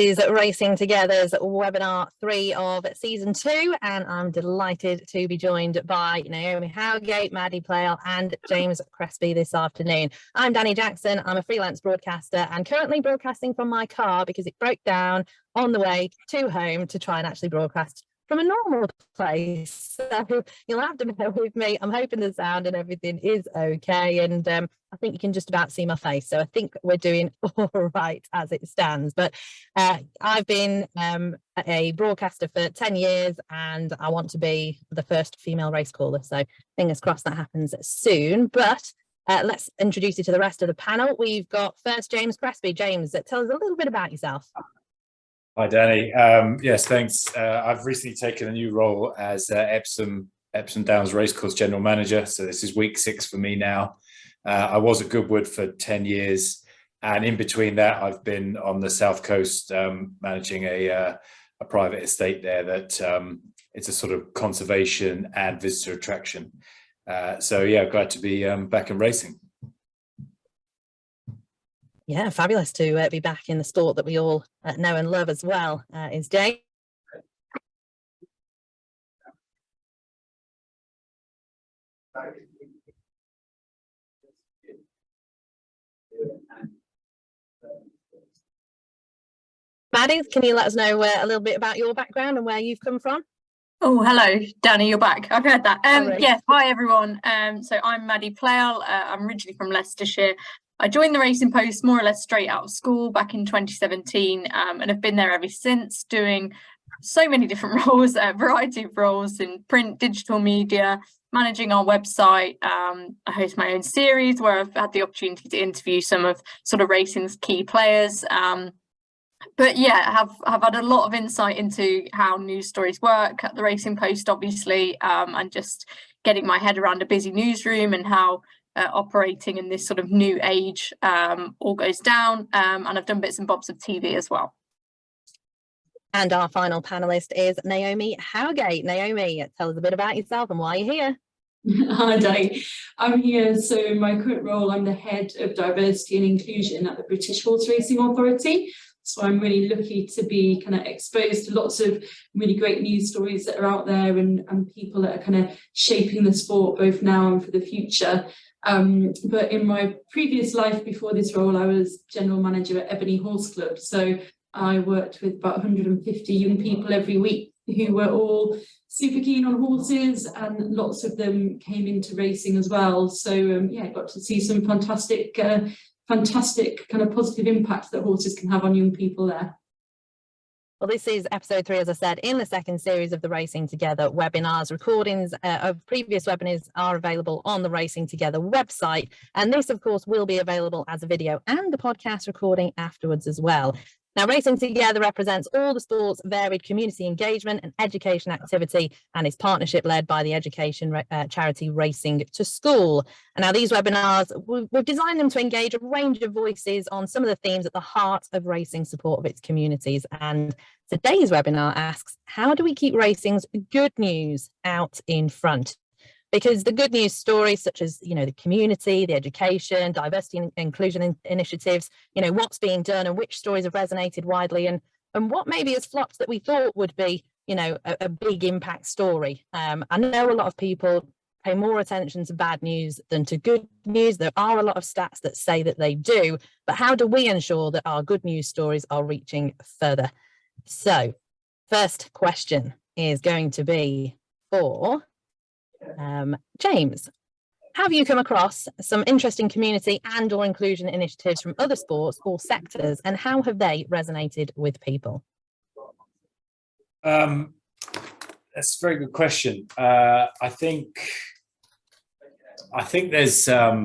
Is Racing Together's webinar 3 of season 2, and I'm delighted to be joined by Naomi Howgate, Maddie Playle and James Crespi this afternoon. I'm Danny Jackson. I'm a freelance broadcaster and currently broadcasting from my car because it broke down on the way to home to try and actually broadcast from a normal place. So you'll have to bear with me. I'm hoping the sound and everything is okay, and I think you can just about see my face, so I think we're doing all right as it stands. But I've been a broadcaster for 10 years and I want to be the first female race caller, so fingers crossed that happens soon. But let's introduce you to the rest of the panel. We've got first James Crespi. James, tell us a little bit about yourself. Hi, Danny. Yes, thanks. I've recently taken a new role as Epsom Downs Racecourse General Manager. So this is week 6 for me now. I was at Goodwood for 10 years. And in between that, I've been on the South Coast managing a private estate there that it's a sort of conservation and visitor attraction. So yeah, glad to be back in racing. Yeah, fabulous to be back in the sport that we all know and love as well. Is James. Maddie, can you let us know a little bit about your background and where you've come from? Oh, hello, Danny, you're back. I've heard that. Yes, hi everyone. So I'm Maddie Playle. I'm originally from Leicestershire. I joined the Racing Post more or less straight out of school back in 2017 and have been there ever since, doing so many different roles, a variety of roles in print, digital media, managing our website. I host my own series where I've had the opportunity to interview some of sort of racing's key players. But yeah, have had a lot of insight into how news stories work at the Racing Post, obviously, and just getting my head around a busy newsroom and how operating in this sort of new age all goes down. And I've done bits and bobs of TV as well. And our final panelist is Naomi Howgate. Naomi, tell us a bit about yourself and why you're here. Hi, Danny. I'm here. So my current role, I'm the head of diversity and inclusion at the British Horse Racing Authority. So I'm really lucky to be kind of exposed to lots of really great news stories that are out there and people that are kind of shaping the sport both now and for the future. But in my previous life before this role, I was general manager at Ebony Horse Club. So I worked with about 150 young people every week who were all super keen on horses, and lots of them came into racing as well. So yeah, I got to see some fantastic kind of positive impact that horses can have on young people there. Well, this is episode 3, as I said, in the second series of the Racing Together webinars. Recordings of previous webinars are available on the Racing Together website. And this, of course, will be available as a video and the podcast recording afterwards as well. Now, Racing Together represents all the sport's varied community engagement and education activity, and is partnership led by the education charity Racing to School. And now these webinars, we've designed them to engage a range of voices on some of the themes at the heart of racing support of its communities. And today's webinar asks, how do we keep racing's good news out in front? Because the good news stories such as, the community, the education, diversity and inclusion initiatives, what's being done and which stories have resonated widely and what maybe has flopped that we thought would be, a big impact story. I know a lot of people pay more attention to bad news than to good news. There are a lot of stats that say that they do, but how do we ensure that our good news stories are reaching further? So first question is going to be for James. Have you come across some interesting community and or inclusion initiatives from other sports or sectors, and how have they resonated with people? That's a very good question. I think there's I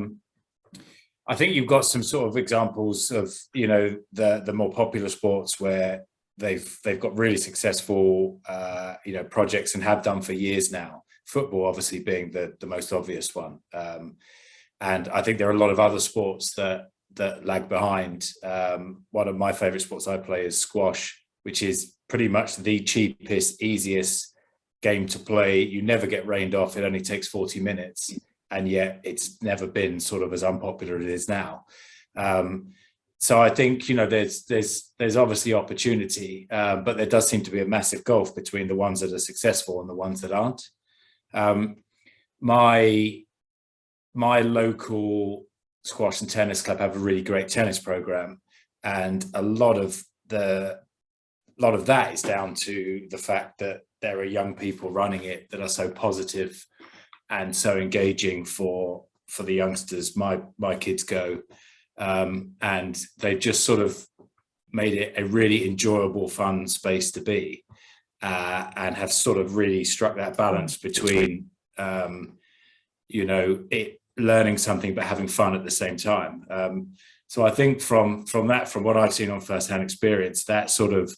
think you've got some sort of examples of the more popular sports where they've got really successful projects and have done for years now. Football obviously being the most obvious one, and I think there are a lot of other sports that lag behind. One of my favorite sports I play is squash, which is pretty much the cheapest, easiest game to play. You never get rained off. It only takes 40 minutes, and yet it's never been sort of as unpopular as it is now. So I think, you know, there's obviously opportunity, but there does seem to be a massive gulf between the ones that are successful and the ones that aren't. My local squash and tennis club have a really great tennis program, and a lot of that is down to the fact that there are young people running it that are so positive and so engaging for the youngsters. My kids go, and they've just sort of made it a really enjoyable, fun space to be, and have sort of really struck that balance between you know, it learning something but having fun at the same time. So I think from what I've seen on first-hand experience, that sort of,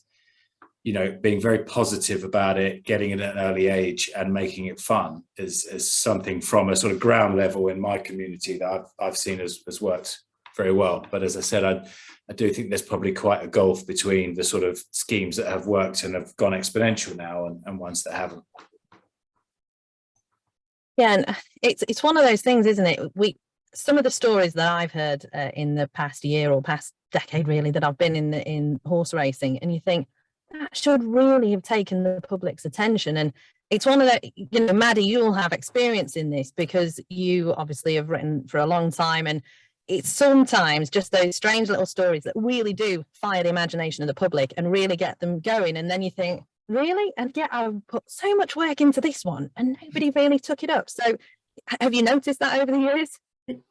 you know, being very positive about it, getting it at an early age and making it fun is something from a sort of ground level in my community that I've seen has worked very well. But as I said, I do think there's probably quite a gulf between the sort of schemes that have worked and have gone exponential now and ones that haven't. Yeah, and it's one of those things, isn't it? Some of the stories that I've heard in the past year or past decade, really, that I've been in horse racing, and you think that should really have taken the public's attention. And it's one of the, you know, Maddie, you'll have experience in this because you obviously have written for a long time, and it's sometimes just those strange little stories that really do fire the imagination of the public and really get them going. And then you think, really? And yet I've put so much work into this one and nobody really took it up. So have you noticed that over the years?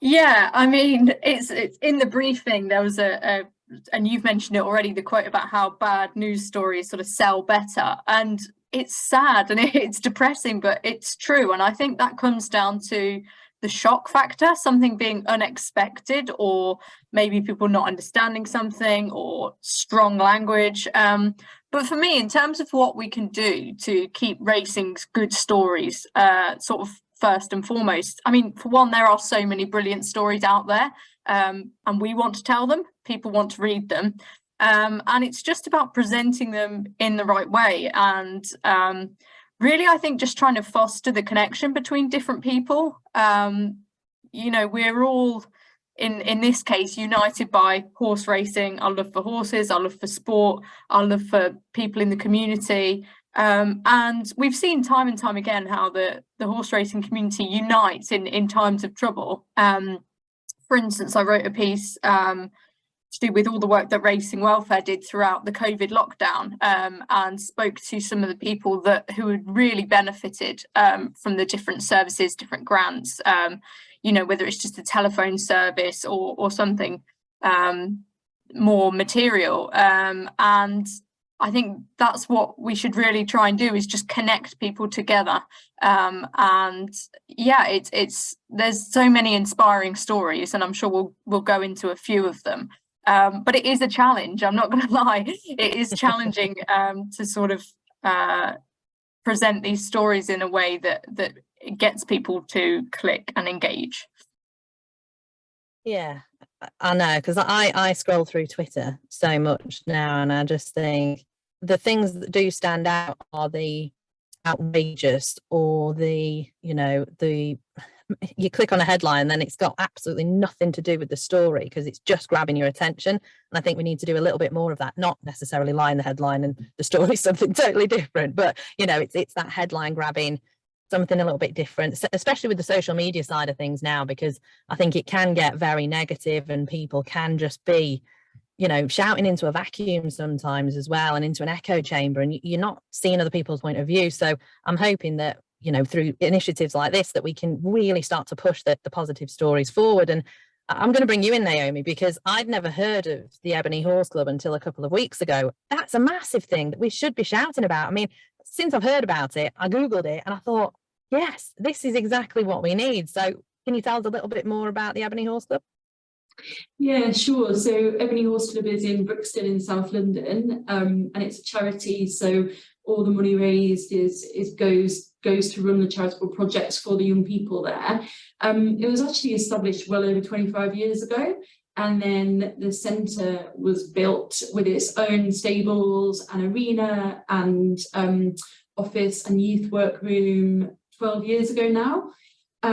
Yeah, I mean, it's in the briefing, there was and you've mentioned it already, the quote about how bad news stories sort of sell better. And it's sad and it's depressing, but it's true. And I think that comes down to the shock factor, something being unexpected, or maybe people not understanding something, or strong language. But for me, in terms of what we can do to keep racing's good stories sort of first and foremost, I mean, for one, there are so many brilliant stories out there, and we want to tell them, people want to read them, and it's just about presenting them in the right way. And really, I think just trying to foster the connection between different people. You know, we're all in this case united by horse racing, our love for horses, our love for sport, our love for people in the community. And we've seen time and time again how the horse racing community unites in times of trouble. For instance, I wrote a piece to do with all the work that Racing Welfare did throughout the COVID lockdown, and spoke to some of the people who had really benefited from the different services, different grants, you know, whether it's just a telephone service or something more material. And I think that's what we should really try and do, is just connect people together. And yeah, there's so many inspiring stories, and I'm sure we'll go into a few of them. But it is a challenge, I'm not going to lie. It is challenging to sort of present these stories in a way that gets people to click and engage. Yeah, I know, because I scroll through Twitter so much now, and I just think the things that do stand out are the outrageous, or the, you know, you click on a headline and then it's got absolutely nothing to do with the story because it's just grabbing your attention. And I think we need to do a little bit more of that, not necessarily lie in the headline and the story something totally different, but you know, it's that headline grabbing, something a little bit different, especially with the social media side of things now, because I think it can get very negative and people can just be, you know, shouting into a vacuum sometimes as well, and into an echo chamber, and you're not seeing other people's point of view. So I'm hoping that, you know, through initiatives like this, that we can really start to push the positive stories forward. And I'm going to bring you in, Naomi, because I'd never heard of the Ebony Horse Club until a couple of weeks ago. That's a massive thing that we should be shouting about. I mean, since I've heard about it, I Googled it and I thought, yes, this is exactly what we need. So can you tell us a little bit more about the Ebony Horse Club? Yeah, sure. So Ebony Horse Club is in Brixton in South London, and it's a charity. So all the money raised goes to run the charitable projects for the young people there. It was actually established well over 25 years ago, and then the centre was built with its own stables and arena and office and youth workroom 12 years ago now.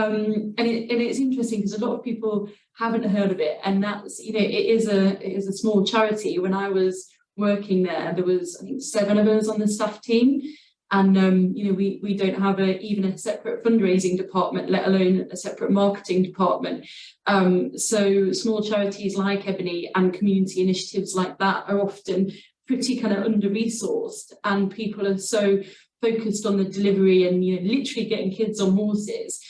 And it's interesting because a lot of people haven't heard of it, and that's, it is a small charity. When I was working there was, I think, 7 of us on the staff team, and we don't have even a separate fundraising department, let alone a separate marketing department. So small charities like Ebony and community initiatives like that are often pretty kind of under-resourced, and people are so focused on the delivery and literally getting kids on horses.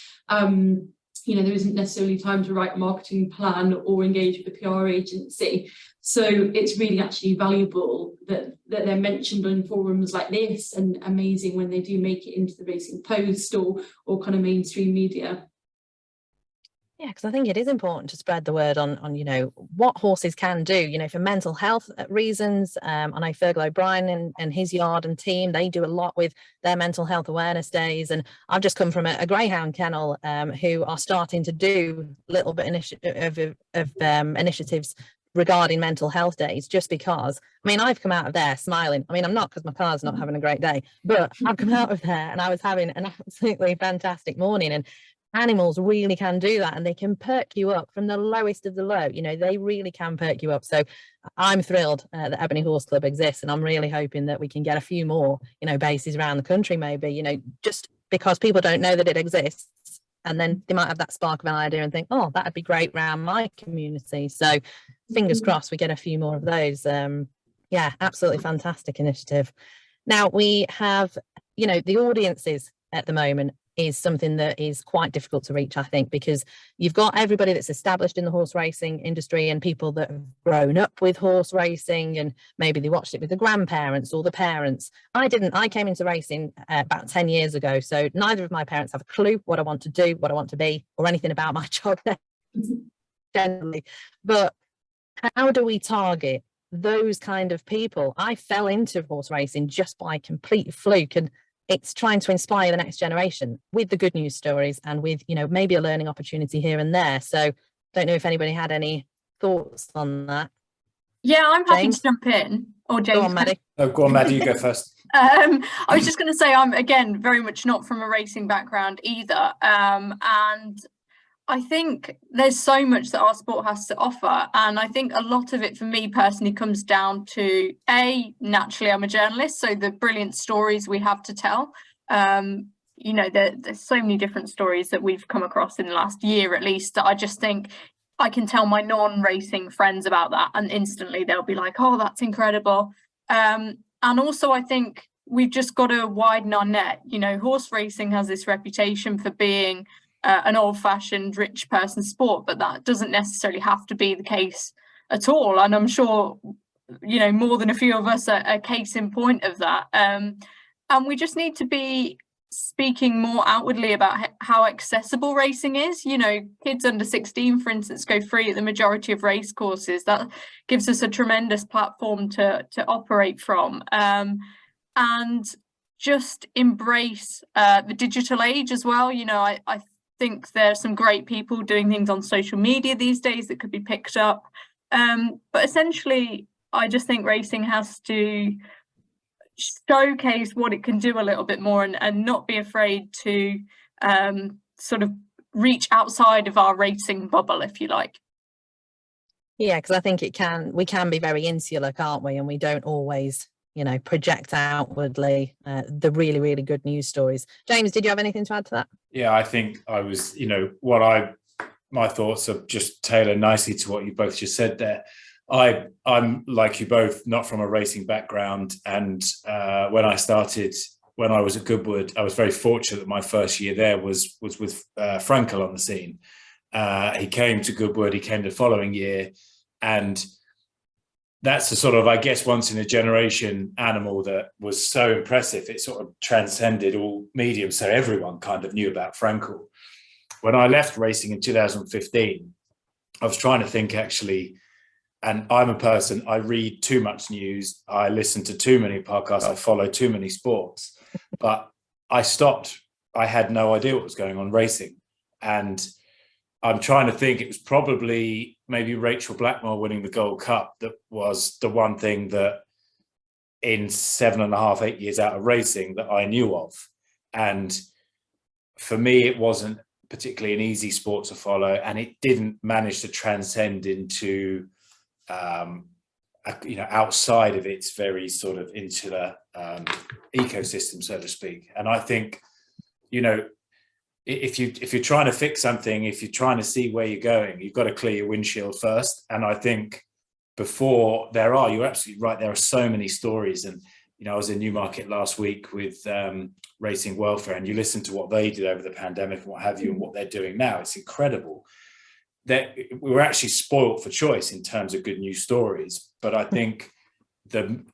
There isn't necessarily time to write a marketing plan or engage with a PR agency. So it's really actually valuable that they're mentioned on forums like this, and amazing when they do make it into the Racing Post or kind of mainstream media. Yeah, because I think it is important to spread the word on what horses can do, for mental health reasons. I know Fergal O'Brien and his yard and team, they do a lot with their mental health awareness days. And I've just come from a greyhound kennel who are starting to do a little bit of initiatives regarding mental health days, just because, I've come out of there smiling. I'm not, because my car's not having a great day, but I've come out of there and I was having an absolutely fantastic morning. And animals really can do that, and they can perk you up from the lowest of the low. They really can perk you up. So I'm thrilled that Ebony Horse Club exists, and I'm really hoping that we can get a few more, bases around the country, maybe, just because people don't know that it exists. And then they might have that spark of an idea and think, oh, that'd be great around my community. So fingers crossed we get a few more of those. Yeah, absolutely fantastic initiative. Now we have, the audiences at the moment is something that is quite difficult to reach, I think, because you've got everybody that's established in the horse racing industry and people that have grown up with horse racing, and maybe they watched it with the grandparents or the parents. I came into racing about 10 years ago, so neither of my parents have a clue what I want to do, what I want to be, or anything about my job generally. But how do we target those kind of people? I fell into horse racing just by complete fluke, and it's trying to inspire the next generation with the good news stories and with, maybe a learning opportunity here and there. So don't know if anybody had any thoughts on that. Yeah, I'm happy to jump in. Or James. Go on, Maddie. Oh, go on, Maddie, you go first. I was just going to say, I'm, again, very much not from a racing background either. And I think there's so much that our sport has to offer. And I think a lot of it for me personally comes down to, naturally I'm a journalist, so the brilliant stories we have to tell. There's so many different stories that we've come across in the last year, at least, that I just think I can tell my non-racing friends about that, and instantly they'll be like, oh, that's incredible. And also I think we've just got to widen our net. Horse racing has this reputation for being an old-fashioned rich person sport, but that doesn't necessarily have to be the case at all. And I'm sure, more than a few of us are a case in point of that. And we just need to be speaking more outwardly about how accessible racing is. Kids under 16, for instance, go free at the majority of race courses. That gives us a tremendous platform to operate from. And just embrace the digital age as well. I think there's some great people doing things on social media these days that could be picked up. But essentially, I just think racing has to showcase what it can do a little bit more, and not be afraid to sort of reach outside of our racing bubble, if you like. Yeah, because I think we can be very insular, can't we? And we don't always, project outwardly the really, really good news stories. James, did you have anything to add to that? Yeah, I think I was, my thoughts are just tailored nicely to what you both just said there. I'm like you both, not from a racing background. And when I was at Goodwood, I was very fortunate that my first year there was with Frankel on the scene. He came to Goodwood, he came the following year, and that's a sort of, I guess, once in a generation animal that was so impressive. It sort of transcended all mediums. So everyone kind of knew about Frankel. When I left racing in 2015, I was trying to think actually, and I'm a person, I read too much news. I listen to too many podcasts. I follow too many sports, but I stopped. I had no idea what was going on racing. And I'm trying to think, it was probably maybe Rachel Blackmore winning the Gold Cup that was the one thing that in 7.5, 8 years out of racing that I knew of. And for me, it wasn't particularly an easy sport to follow, and it didn't manage to transcend into outside of its very sort of insular ecosystem, so to speak. And I think, if you're trying to fix something, if you're trying to see where you're going, you've got to clear your windshield first. And I think you're absolutely right, there are so many stories. And I was in Newmarket last week with Racing Welfare, and you listen to what they did over the pandemic and what have you, and what they're doing now. It's incredible. That we were actually spoilt for choice in terms of good news stories. But I think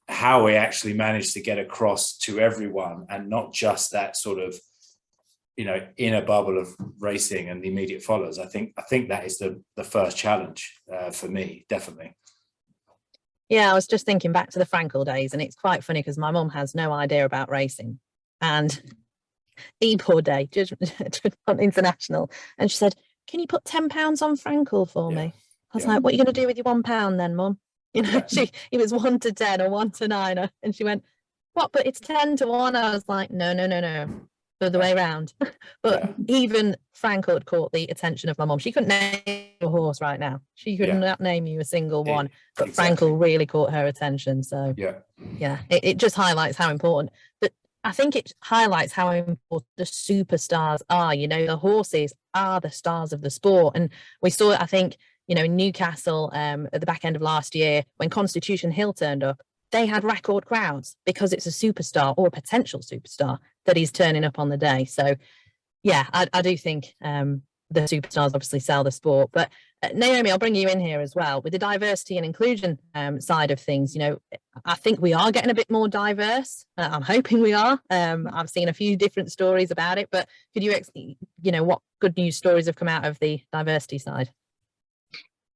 how we actually managed to get across to everyone, and not just that sort of inner bubble of racing and the immediate followers. I think that is the first challenge for me, definitely. Yeah, I was just thinking back to the Frankel days, and it's quite funny because my mum has no idea about racing. And Ebor Day, Judgment International, and she said, "Can you put £10 on Frankel for me?" I was like, "What are you going to do with your £1 then, Mum?" It was 1 to 10 or 1 to 9, and she went, "What? But it's 10 to 1." I was like, no, the other way around. But even Frankel had caught the attention of my mum. She couldn't name a horse right now. She could not name you a single one, but exactly. Frankel really caught her attention. So it just highlights how important. But I think it highlights how important the superstars are. The horses are the stars of the sport. And we saw it, I think, in Newcastle at the back end of last year, when Constitution Hill turned up, they had record crowds because it's a superstar or a potential superstar that is turning up on the day. So, I do think the superstars obviously sell the sport. But Naomi, I'll bring you in here as well with the diversity and inclusion side of things. I think we are getting a bit more diverse. I'm hoping we are. I've seen a few different stories about it, but could you, what good news stories have come out of the diversity side?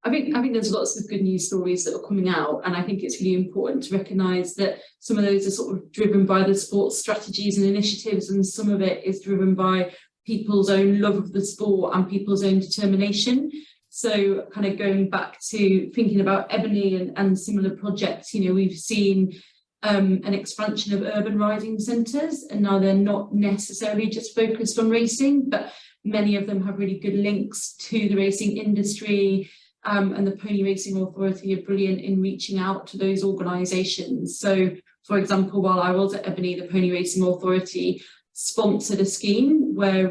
I think there's lots of good news stories that are coming out, and I think it's really important to recognise that some of those are sort of driven by the sports strategies and initiatives, and some of it is driven by people's own love of the sport and people's own determination. So kind of going back to thinking about Ebony and similar projects, we've seen an expansion of urban riding centres, and now they're not necessarily just focused on racing, but many of them have really good links to the racing industry. And the Pony Racing Authority are brilliant in reaching out to those organisations. So, for example, while I was at Ebony, the Pony Racing Authority sponsored a scheme where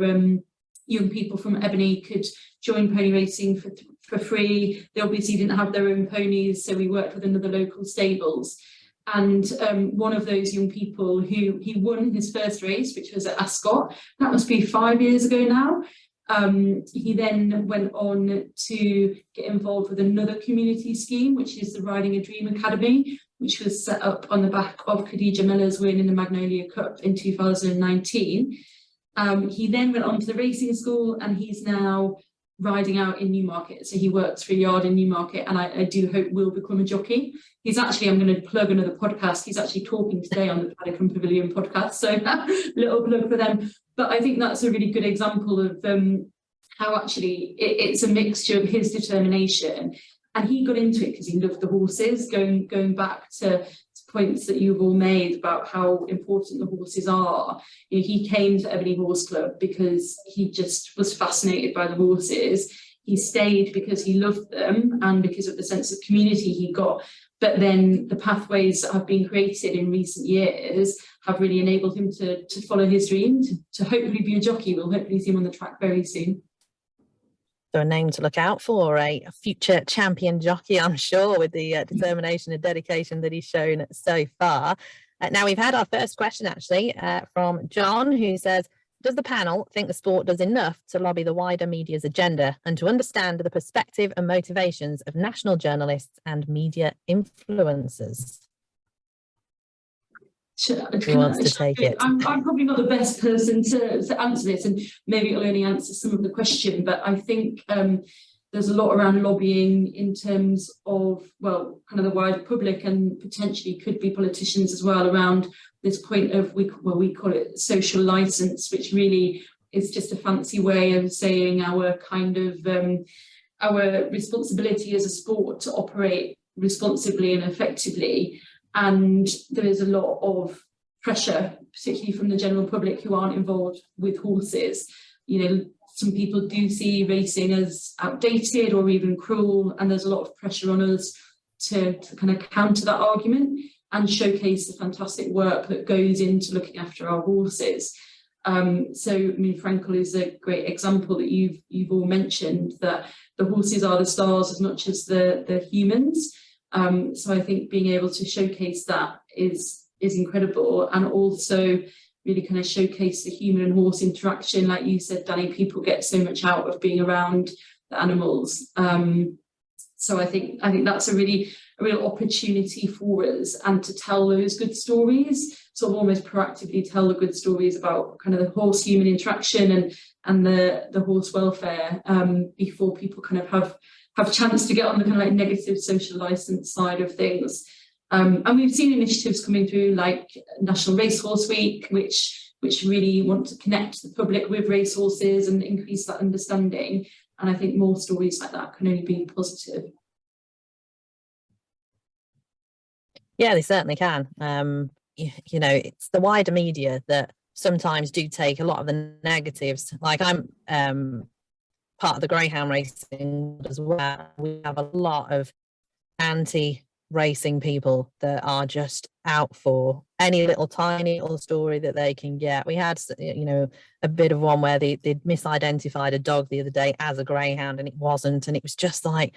young people from Ebony could join pony racing for free. They obviously didn't have their own ponies, so we worked with another local stables. And one of those young people he won his first race, which was at Ascot. That must be 5 years ago now. He then went on to get involved with another community scheme, which is the Riding a Dream Academy, which was set up on the back of Khadija Miller's win in the Magnolia Cup in 2019. He then went on to the racing school, and he's now riding out in Newmarket. So he works for a yard in Newmarket, and I do hope will become a jockey. He's actually, I'm going to plug another podcast. He's actually talking today on the Paddock and Pavilion podcast. So little plug for them. But I think that's a really good example of how actually it's a mixture of his determination. And he got into it because he loved the horses, going back to points that you've all made about how important the horses are. He came to Ebony Horse Club because he just was fascinated by the horses. He stayed because he loved them and because of the sense of community he got. But then the pathways that have been created in recent years have really enabled him to follow his dream, to hopefully be a jockey. We'll hopefully see him on the track very soon. So a name to look out for, a future champion jockey, I'm sure, with the determination and dedication that he's shown so far. Now, we've had our first question, actually, from John, who says, does the panel think the sport does enough to lobby the wider media's agenda and to understand the perspective and motivations of national journalists and media influencers? Who wants to take it? I'm probably not the best person to answer this, and maybe it'll only answer some of the question, but I think there's a lot around lobbying in terms of, well, kind of the wider public, and potentially could be politicians as well, around this point of, we call it social license, which really is just a fancy way of saying our kind of our responsibility as a sport to operate responsibly and effectively. And there is a lot of pressure, particularly from the general public who aren't involved with horses, some people do see racing as outdated or even cruel, and there's a lot of pressure on us to kind of counter that argument and showcase the fantastic work that goes into looking after our horses. So, I mean, Frankel is a great example that you've all mentioned, that the horses are the stars as much as the humans. So I think being able to showcase that is incredible, and also really kind of showcase the human and horse interaction. Like you said, Danny, people get so much out of being around the animals. So I think that's a real opportunity for us, and to tell those good stories, sort of almost proactively tell the good stories about kind of the horse human interaction and the horse welfare, before people kind of have chance to get on the kind of like negative social license side of things. And we've seen initiatives coming through like National Racehorse Week, which really want to connect the public with racehorses and increase that understanding. And I think more stories like that can only be positive. Yeah, they certainly can. You know, it's the wider media that sometimes do take a lot of the negatives. Like I'm part of the greyhound racing as well. We have a lot of anti-racing people that are just out for any little tiny little story that they can get. We had, you know, a bit of one where they'd misidentified a dog the other day as a greyhound, and it wasn't, and it was just like,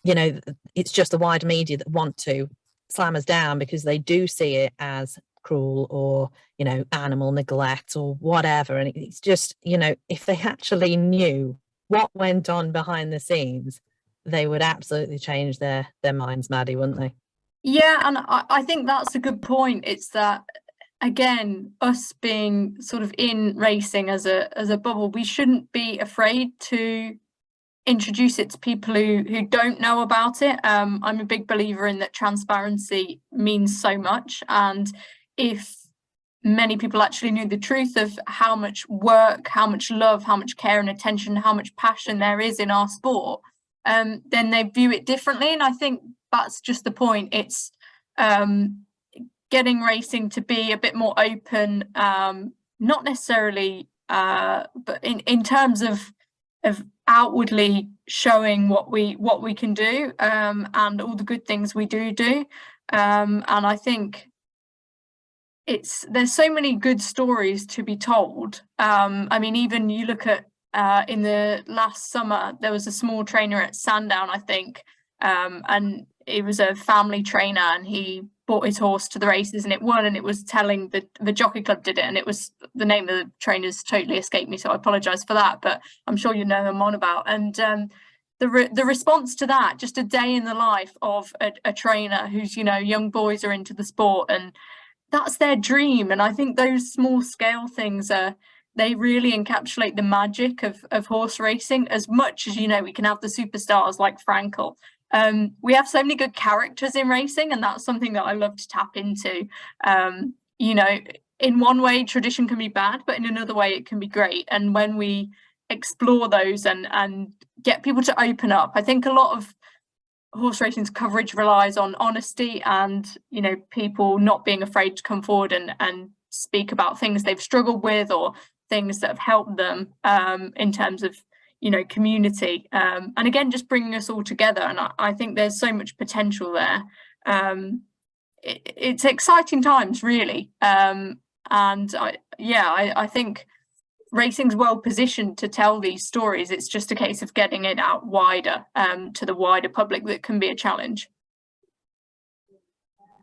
you know, it's just the wider media that want to slam us down because they do see it as cruel or, you know, animal neglect or whatever. And it's just, you know, if they actually knew what went on behind the scenes, they would absolutely change their minds, Maddie, wouldn't they? Yeah, and I think that's a good point. It's that, again, us being sort of in racing as a bubble, we shouldn't be afraid to introduce it to people who don't know about it. I'm a big believer in that transparency means so much, and if many people actually knew the truth of how much work, how much love, how much care and attention, how much passion there is in our sport, then they view it differently. And I think that's just the point. It's getting racing to be a bit more open, not necessarily, but in terms of outwardly showing what we can do, and all the good things we do. And I think there's so many good stories to be told. I mean, even you look at in the last summer, there was a small trainer at Sandown, I think, and it was a family trainer, and he brought his horse to the races and it won, and it was telling the Jockey Club did it, and it was, the name of the trainers totally escaped me, so I apologize for that, but I'm sure you know who I'm on about. And the response to that, just a day in the life of a trainer who's, you know, young boys are into the sport and that's their dream. And I think those small scale things they really encapsulate the magic of horse racing. As much as, you know, we can have the superstars like Frankel, we have so many good characters in racing, and that's something that I love to tap into. You know, in one way tradition can be bad, but in another way it can be great. And when we explore those and get people to open up, I think a lot of horse racing's coverage relies on honesty and, you know, people not being afraid to come forward and speak about things they've struggled with or things that have helped them, in terms of, you know, community, and again, just bringing us all together. And I think there's so much potential there. It's exciting times, really, and I think racing's well positioned to tell these stories. It's just a case of getting it out wider, to the wider public, that can be a challenge.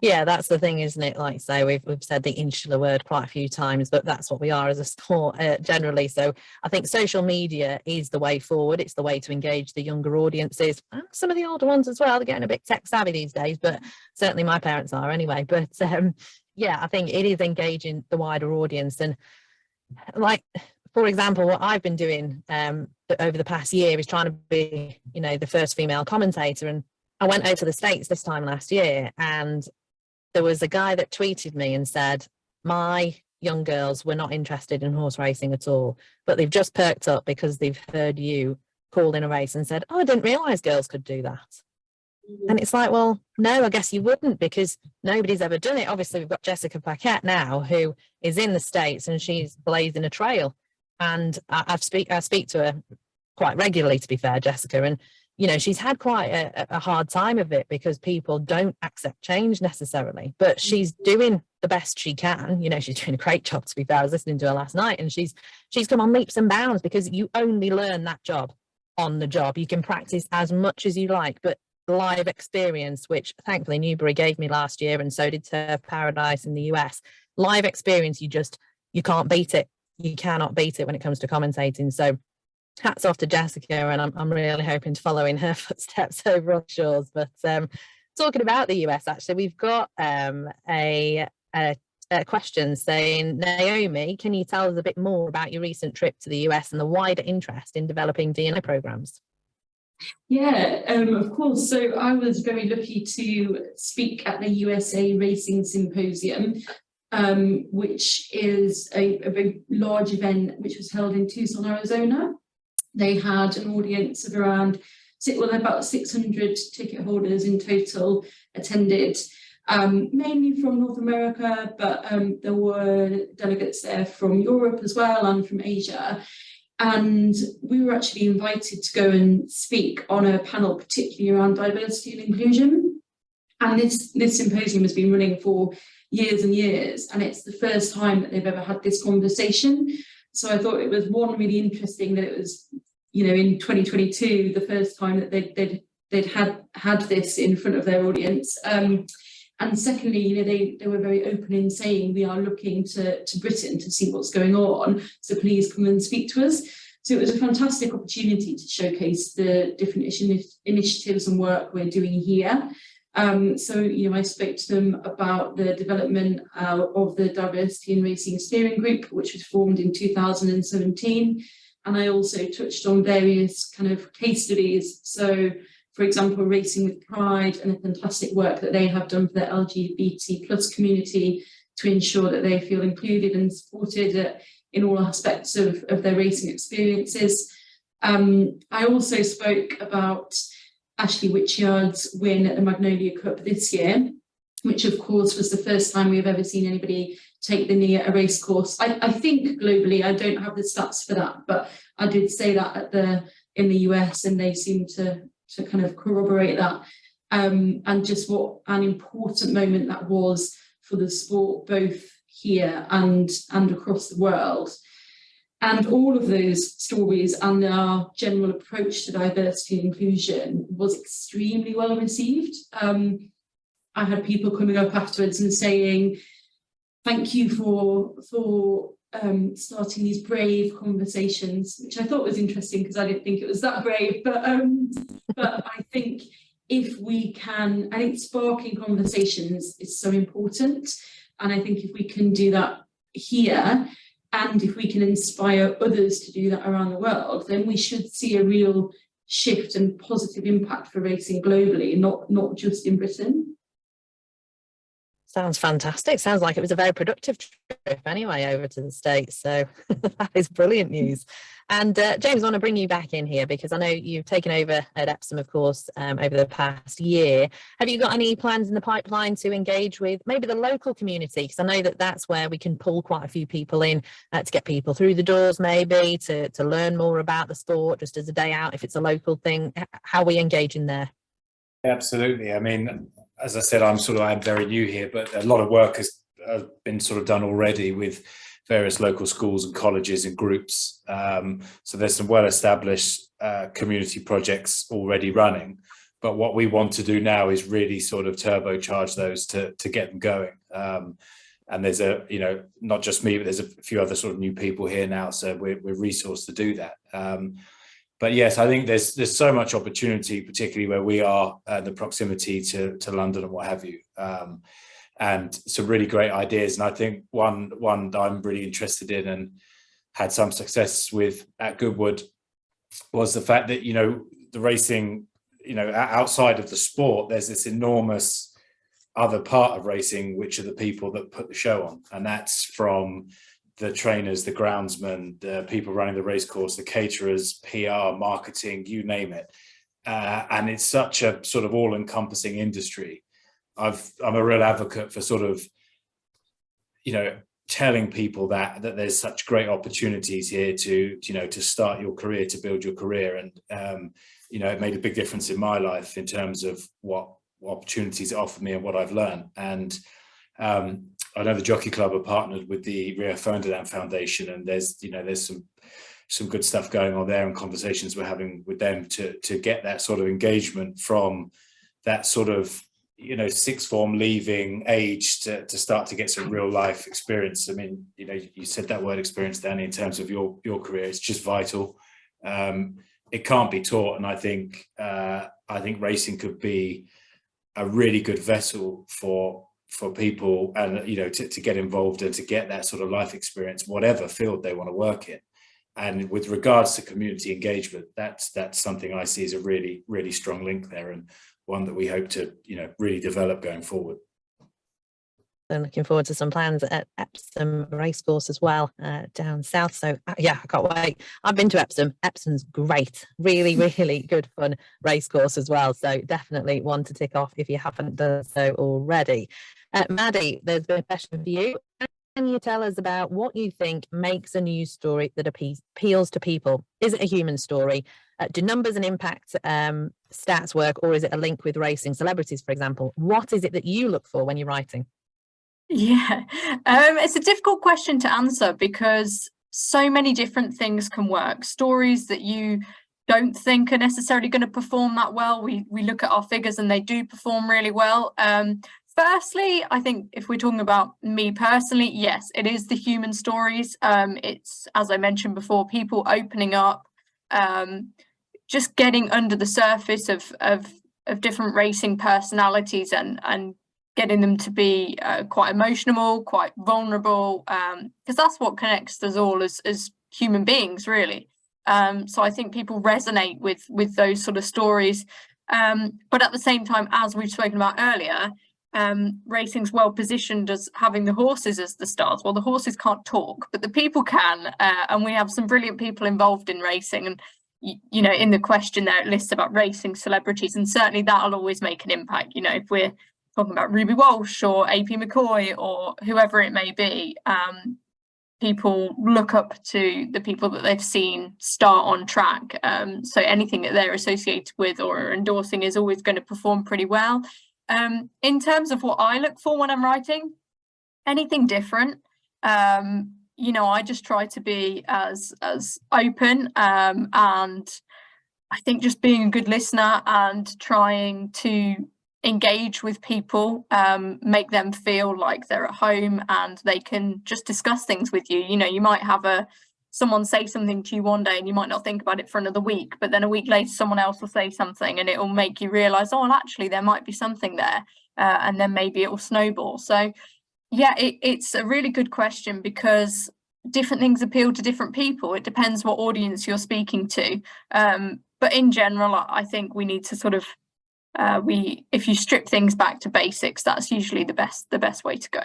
Yeah, that's the thing, isn't it? Like, say, we've said the insular word quite a few times, but that's what we are as a sport generally. So I think social media is the way forward. It's the way to engage the younger audiences, and some of the older ones as well. They're getting a bit tech savvy these days, but certainly my parents are anyway. But yeah, I think it is engaging the wider audience. And like, for example, what I've been doing over the past year is trying to be, you know, the first female commentator. And I went over to the States this time last year, and there was a guy that tweeted me and said, my young girls were not interested in horse racing at all, but they've just perked up because they've heard you called in a race and said, oh, I didn't realise girls could do that. And it's like, well, no, I guess you wouldn't, because nobody's ever done it. Obviously, we've got Jessica Paquette now, who is in the States, and she's blazing a trail. And I speak to her quite regularly, to be fair, Jessica, and you know, she's had quite a hard time of it because people don't accept change necessarily, but she's doing the best she can. You know, she's doing a great job, to be fair. I was listening to her last night, and she's come on leaps and bounds, because you only learn that job on the job. You can practice as much as you like, but live experience, which thankfully Newbury gave me last year, and so did Turf Paradise in the US, live experience, you can't beat it. You cannot beat it when it comes to commentating. So hats off to Jessica, and I'm really hoping to follow in her footsteps over on shores. But talking about the US, actually, we've got a question saying, Naomi, can you tell us a bit more about your recent trip to the US and the wider interest in developing D&I programs? Yeah, of course. So I was very lucky to speak at the USA Racing Symposium, which is a very large event which was held in Tucson, Arizona. They had an audience of around, about 600 ticket holders in total attended, mainly from North America, but there were delegates there from Europe as well and from Asia. And we were actually invited to go and speak on a panel, particularly around diversity and inclusion. And this symposium has been running for years and years, and it's the first time that they've ever had this conversation. So I thought it was really interesting that it was, you know, in 2022, the first time that they'd had this in front of their audience. And secondly, you know, they were very open in saying, we are looking to Britain to see what's going on, so please come and speak to us. So it was a fantastic opportunity to showcase the different initiatives and work we're doing here. So, you know, I spoke to them about the development of the Diversity in Racing Steering Group, which was formed in 2017. And I also touched on various kind of case studies. So, for example, Racing with Pride, and the fantastic work that they have done for the LGBT plus community to ensure that they feel included and supported in all aspects of their racing experiences. I also spoke about Ashley Wichyard's win at the Magnolia Cup this year, which of course was the first time we've ever seen anybody take the knee at a race course. I think globally, I don't have the stats for that, but I did say that in the US, and they seem to kind of corroborate that. And just what an important moment that was for the sport, both here and across the world. And all of those stories and our general approach to diversity and inclusion was extremely well received. I had people coming up afterwards and saying, thank you for starting these brave conversations, which I thought was interesting because I didn't think it was that brave. But I think if we can, I think sparking conversations is so important. And I think if we can do that here, and if we can inspire others to do that around the world, then we should see a real shift and positive impact for racing globally, not just in Britain. Sounds fantastic. Sounds like it was a very productive trip anyway over to the States. So that is brilliant news. And James, I want to bring you back in here because I know you've taken over at Epsom, of course, over the past year. Have you got any plans in the pipeline to engage with maybe the local community? Because I know that that's where we can pull quite a few people in to get people through the doors, maybe to learn more about the sport, just as a day out, if it's a local thing. How are we engaging there? Absolutely. I mean, as I said, I'm very new here, but a lot of work has been sort of done already with various local schools and colleges and groups. So there's some well-established community projects already running. But what we want to do now is really sort of turbocharge those to get them going. And there's not just me, but there's a few other sort of new people here now. So we're resourced to do that. But yes, I think there's so much opportunity, particularly where we are, the proximity to London and what have you, and some really great ideas. And I think one that I'm really interested in and had some success with at Goodwood was the fact that, the racing, outside of the sport, there's this enormous other part of racing, which are the people that put the show on. And that's from the trainers, the groundsmen, the people running the race course, the caterers, PR, marketing, you name it. And it's such a sort of all-encompassing industry. I'm a real advocate for sort of, telling people that there's such great opportunities here to start your career, to build your career. And it made a big difference in my life in terms of what opportunities it offered me and what I've learned. And I know the Jockey Club are partnered with the Rio Ferdinand Foundation, and there's some good stuff going on there, and conversations we're having with them to get that sort of engagement from that sort of sixth form leaving age to start to get some real life experience. I mean, you said that word experience, Danny, in terms of your career. It's just vital. It can't be taught, and I think racing could be a really good vessel for people, and to get involved and to get that sort of life experience, whatever field they want to work in. And with regards to community engagement, that's something I see as a really, really strong link there, and one that we hope to really develop going forward. I'm looking forward to some plans at Epsom Racecourse as well, down south. So yeah, I can't wait. I've been to Epsom. Epsom's great, really, really good fun racecourse as well. So definitely one to tick off if you haven't done so already. Maddie, there's been a question for you. Can you tell us about what you think makes a news story that appeals to people? Is it a human story? Do numbers and impact stats work, or is it a link with racing celebrities, for example? What is it that you look for when you're writing? Yeah, it's a difficult question to answer because so many different things can work. Stories that you don't think are necessarily going to perform that well. We look at our figures and they do perform really well. Firstly, I think if we're talking about me personally, yes, it is the human stories. It's, as I mentioned before, people opening up, just getting under the surface of different racing personalities and getting them to be quite emotional, quite vulnerable, because that's what connects us all as human beings, really. So I think people resonate with those sort of stories. But at the same time, as we've spoken about earlier, racing's well positioned as having the horses as the stars. Well, the horses can't talk, but the people can, and we have some brilliant people involved in racing. And in the question there, it lists about racing celebrities, and certainly that'll always make an impact. If we're talking about Ruby Walsh or AP McCoy or whoever it may be, people look up to the people that they've seen start on track. So anything that they're associated with or endorsing is always going to perform pretty well. In terms of what I look for when I'm writing, anything different. I just try to be as open, and I think just being a good listener and trying to engage with people, make them feel like they're at home and they can just discuss things with you. You might have someone say something to you one day and you might not think about it for another week, but then a week later someone else will say something and it will make you realize, oh, well, actually there might be something there, and then maybe it will snowball. So yeah, it's a really good question because different things appeal to different people. It depends what audience you're speaking to, but in general I think we need to sort of if you strip things back to basics, that's usually the best way to go.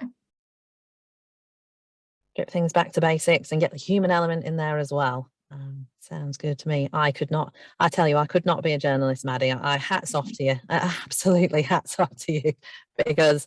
Strip things back to basics and get the human element in there as well. Sounds good to me. I could not be a journalist, Maddie. I hats off to you. Absolutely hats off to you, because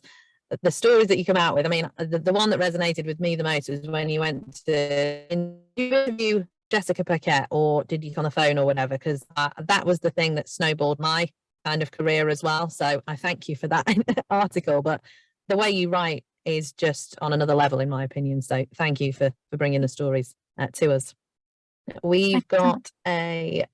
the stories that you come out with, I mean, the one that resonated with me the most was when you went to interview Jessica Paquette, or did you on the phone or whatever, because that was the thing that snowballed my kind of career as well. So I thank you for that article, but the way you write is just on another level, in my opinion. So thank you for bringing the stories to us. We've got a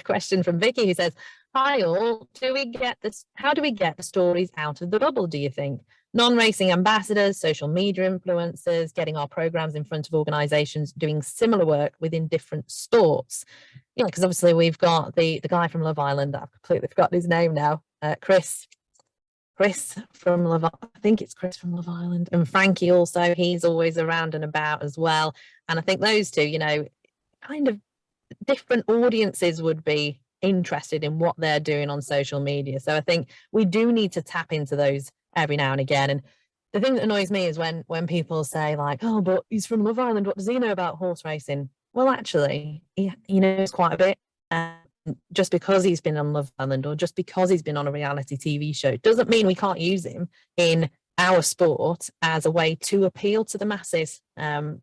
question from Vicky who says, hi all, how do we get the stories out of the bubble, do you think? Non-racing ambassadors, social media influencers, getting our programs in front of organizations doing similar work within different sports. Because obviously we've got the guy from Love Island, I've completely forgotten his name now, Chris from Love, I think it's Chris from Love Island, and Frankie also, he's always around and about as well. And I think those two, kind of different audiences would be interested in what they're doing on social media. So I think we do need to tap into those every now and again. And the thing that annoys me is when people say like, oh, but he's from Love Island, what does he know about horse racing? Well, actually, he knows quite a bit. Just because he's been on Love Island or just because he's been on a reality TV show doesn't mean we can't use him in our sport as a way to appeal to the masses.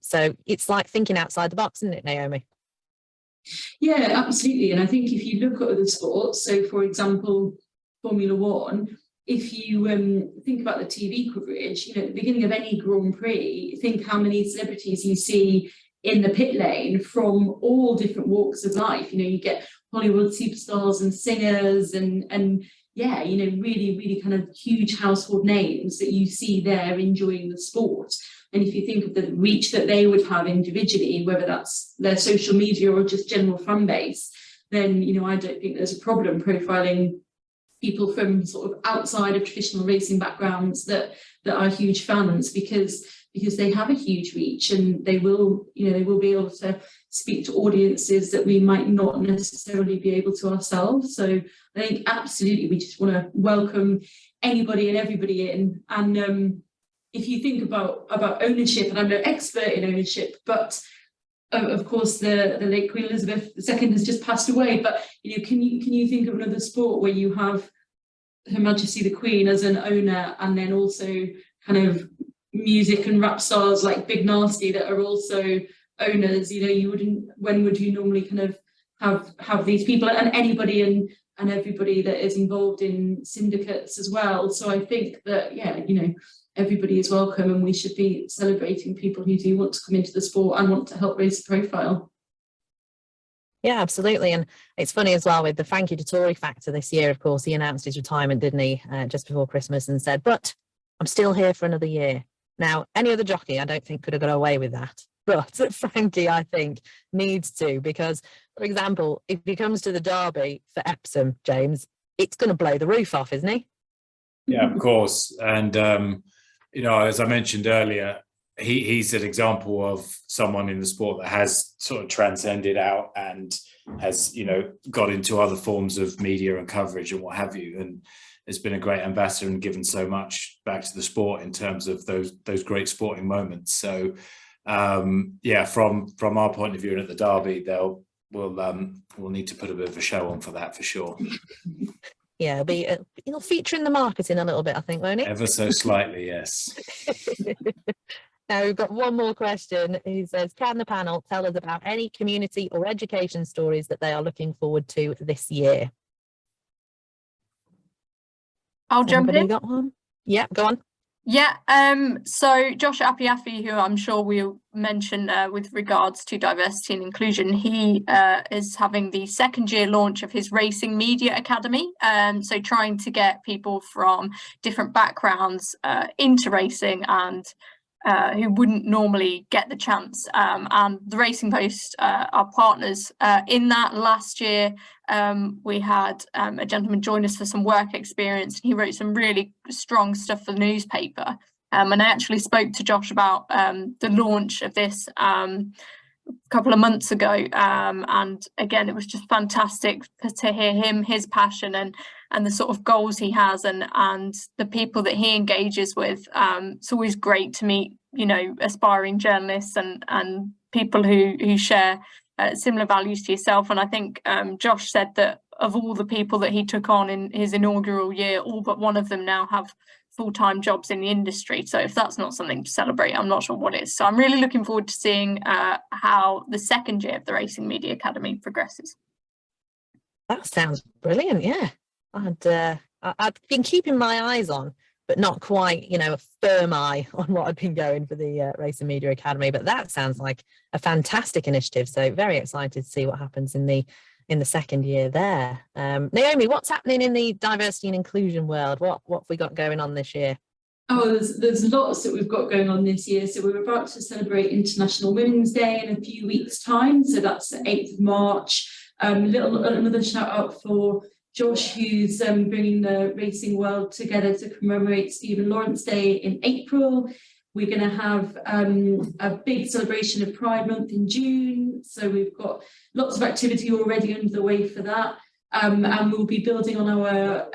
So it's like thinking outside the box, isn't it, Naomi? Yeah, absolutely. And I think if you look at other sports, so for example, Formula One, if you think about the TV coverage, you know, at the beginning of any Grand Prix, think how many celebrities you see in the pit lane from all different walks of life. You know, you get Hollywood superstars and singers and yeah, you know, really, really kind of huge household names that you see there enjoying the sport. And if you think of the reach that they would have individually, whether that's their social media or just general fan base, then, you know, I don't think there's a problem profiling people from sort of outside of traditional racing backgrounds that are huge fans, because they have a huge reach, and they will, you know, they will be able to speak to audiences that we might not necessarily be able to ourselves. So I think absolutely we just want to welcome anybody and everybody in. And if you think about ownership, and I'm no expert in ownership, but of course the late Queen Elizabeth II has just passed away, but you know, can you think of another sport where you have Her Majesty the Queen as an owner, and then also kind of music and rap stars like Big Nasty that are also owners? You know, you wouldn't, when would you normally kind of have these people, and anybody and everybody that is involved in syndicates as well. So I think that, yeah, you know, everybody is welcome, and we should be celebrating people who do want to come into the sport and want to help raise the profile. Yeah, absolutely. And it's funny as well with the Frankie Dettori factor this year. Of course, he announced his retirement, didn't he, just before Christmas, and said, but I'm still here for another year. Now, any other jockey, I don't think, could have got away with that. But Frankie, I think, needs to, because, for example, if he comes to the Derby for Epsom, James, it's going to blow the roof off, isn't he? Yeah, of course. And, you know, as I mentioned earlier, he's an example of someone in the sport that has sort of transcended out and has, you know, got into other forms of media and coverage and what have you, and has been a great ambassador and given so much back to the sport in terms of those great sporting moments. So yeah, from our point of view and at the Derby, we'll need to put a bit of a show on for that, for sure. Yeah, it'll be featuring the marketing a little bit, I think, won't it? Ever so slightly, yes. Now we've got one more question. He says, can the panel tell us about any community or education stories that they are looking forward to this year? I'll jump in. Got one? Yeah, go on. Yeah, so Josh Apiafi, who I'm sure we'll mention with regards to diversity and inclusion, he is having the second year launch of his Racing Media Academy. So trying to get people from different backgrounds into racing and who wouldn't normally get the chance. And the Racing Post are partners in that. Last year, we had a gentleman join us for some work experience, and he wrote some really strong stuff for the newspaper. And I actually spoke to Josh about the launch of this a couple of months ago. And again, it was just fantastic to hear him, his passion and the sort of goals he has and the people that he engages with. It's always great to meet, you know, aspiring journalists and people who share similar values to yourself. And I think Josh said that of all the people that he took on in his inaugural year, all but one of them now have full-time jobs in the industry. So if that's not something to celebrate, I'm not sure what is. So I'm really looking forward to seeing how the second year of the Racing Media Academy progresses. That sounds brilliant. Yeah, I'd been keeping my eyes on, but not quite, you know, a firm eye on what I'd been going for the Racing Media Academy. But that sounds like a fantastic initiative. So very excited to see what happens in the second year there. Naomi, what's happening in the diversity and inclusion world? What have we got going on this year? Oh, there's lots that we've got going on this year. So we're about to celebrate International Women's Day in a few weeks' time. So that's the 8th of March. Another shout out for Josh, who's bringing the racing world together to commemorate Stephen Lawrence Day in April. We're going to have a big celebration of Pride Month in June. So we've got lots of activity already underway for that. And we'll be building on our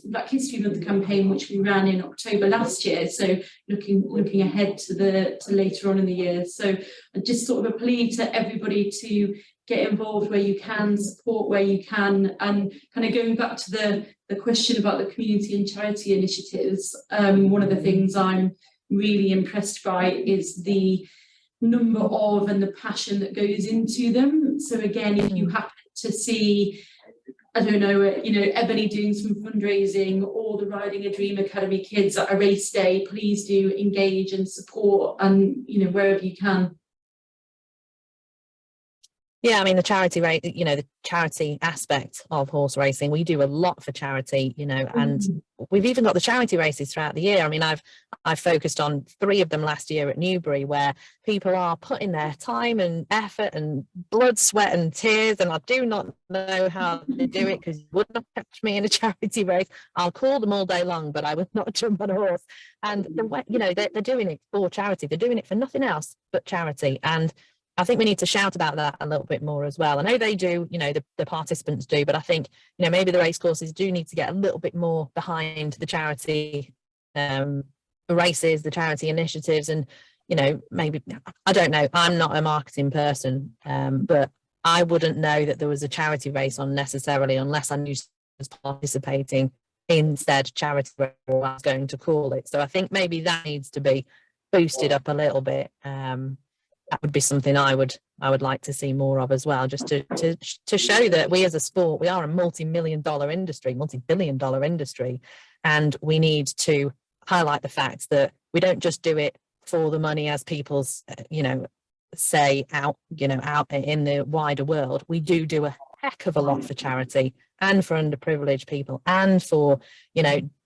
Black History Month campaign, which we ran in October last year. So looking ahead to later on in the year. So just sort of a plea to everybody to get involved where you can, support where you can, and kind of going back to the question about the community and charity initiatives, one of the things I'm really impressed by is the number of and the passion that goes into them. So again, if you happen to see, I don't know, Ebony doing some fundraising, or the Riding a Dream Academy kids at a race day, please do engage and support, and wherever you can. Yeah, I mean, the charity rate, the charity aspect of horse racing, we do a lot for charity, and we've even got the charity races throughout the year. I mean, I've focused on 3 of them last year at Newbury, where people are putting their time and effort and blood, sweat and tears, and I do not know how to do it, because you would not catch me in a charity race. I'll call them all day long, but I would not jump on a horse. And they're doing it for charity. They're doing it for nothing else but charity. And I think we need to shout about that a little bit more as well. I know they do, the participants do, but I think, maybe the race courses do need to get a little bit more behind the charity races, the charity initiatives, and, maybe, I don't know, I'm not a marketing person, but I wouldn't know that there was a charity race on necessarily unless I knew was participating in said charity race, or I was going to call it. So I think maybe that needs to be boosted up a little bit. That would be something I would like to see more of as well, just to show that we as a sport, we are a multi-billion-dollar industry, and we need to highlight the fact that we don't just do it for the money, as people say out in the wider world. We do a heck of a lot for charity and for underprivileged people and for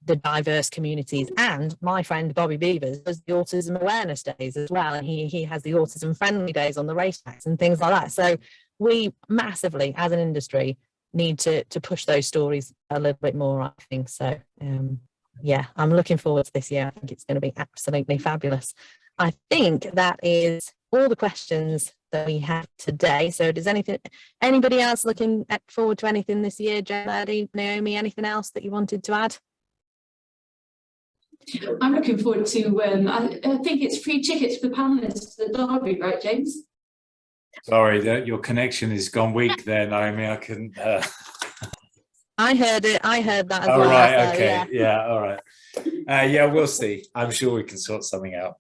the diverse communities. And my friend Bobby Beavers does the autism awareness days as well, and he has the autism friendly days on the racetracks and things like that. So we massively, as an industry, need to push those stories a little bit more, I think. So yeah, I'm looking forward to this year. I think it's going to be absolutely fabulous. I think that is all the questions that we have today. So does anybody else looking forward to anything this year? Jodie, Naomi, anything else that you wanted to add? I'm looking forward to, I think it's free tickets for the panellists for the Derby, right, James? Sorry, your connection has gone weak there, Naomi. I couldn't... I heard it. I heard that as well. All right. So, okay. Yeah. All right. Yeah, we'll see. I'm sure we can sort something out.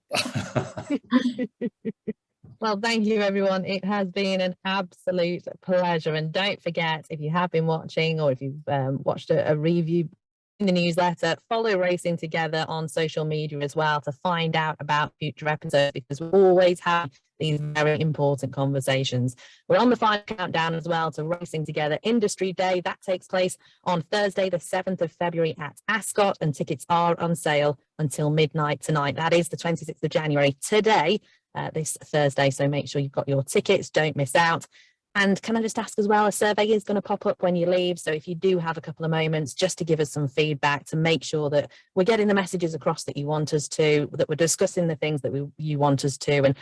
Well, thank you, everyone. It has been an absolute pleasure. And don't forget, if you have been watching, or if you've watched a review in the newsletter, follow Racing Together on social media as well to find out about future episodes, because we always have these very important conversations. We're on the final countdown as well to Racing Together Industry Day. That takes place on Thursday, the 7th of February at Ascot, and tickets are on sale until midnight tonight. That is the 26th of January today, this Thursday. So make sure you've got your tickets. Don't miss out. And can I just ask as well, a survey is going to pop up when you leave. So if you do have a couple of moments just to give us some feedback, to make sure that we're getting the messages across that you want us to, that we're discussing the things that you want us to, and,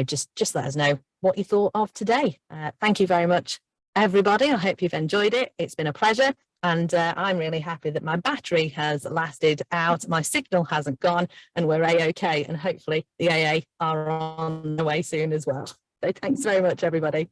just let us know what you thought of today. Thank you very much, everybody. I hope you've enjoyed it. It's been a pleasure. And I'm really happy that my battery has lasted out, my signal hasn't gone, and we're A-OK. And hopefully the AA are on the way soon as well. So thanks very much, everybody.